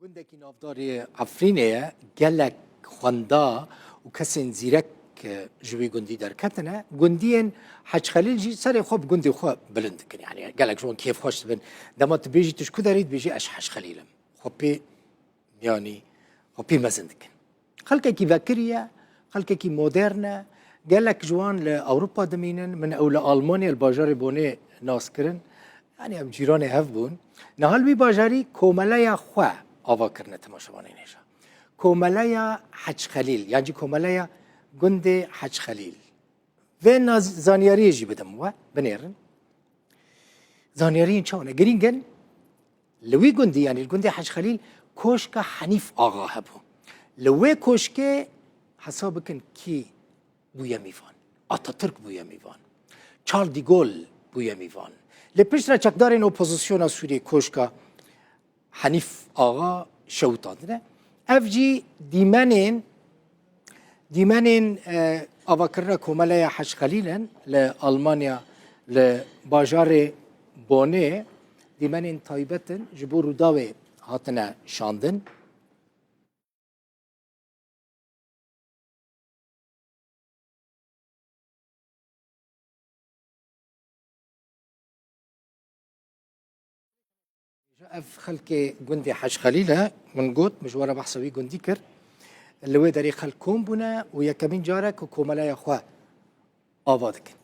گندکی نافداری عفرینه گلک خوندا و کسین زیرک جوی گندی در کتنه گندین حج خلیل جی سر خوب گندی خوب بلند کن يعني گلک جون کیف خوش بن دمات بيجي تشكو داريد بيجي اش حج خليلم خوبي يعني خوبي مزند کن خلقه کی ذكريه خلقه کی مودرنه گلک جوان لاوروبا دمينن من اول المانيا الباجار بوني ناس کرن يعني ام جيران هف بون نهال بي باجاري كوملايا خو آوا کرنه تماشاوانه نیشا کوملایا حج خلیل یعنی کوملایا گند حج خلیل و زانیاری جی بدم و بنیرن زانیاری این چونه گرینگن لوی گندی یعنی گند حج خلیل کوشک حنیف آقا هبو لوی کوشک حساب کن کی بویا میوان آتاتورک بویا میوان چارل دی گول بویا میوان لپش را چکدارین اپوزیسیون سوری کوشک حنیف آقا شوتاندنه افجی دیمنین آواکرنا کوملای حج خلیلن لألمانیا لباجار بونه دیمنین تایبتن جبور داوی هاتنا شاندن اف خلقي جندي حج خليله من قوت مجوره بحسوي جندي كر اللي هو داري خلقهم بنا ويا كمين جارك وكوملا يا اخوه آبادك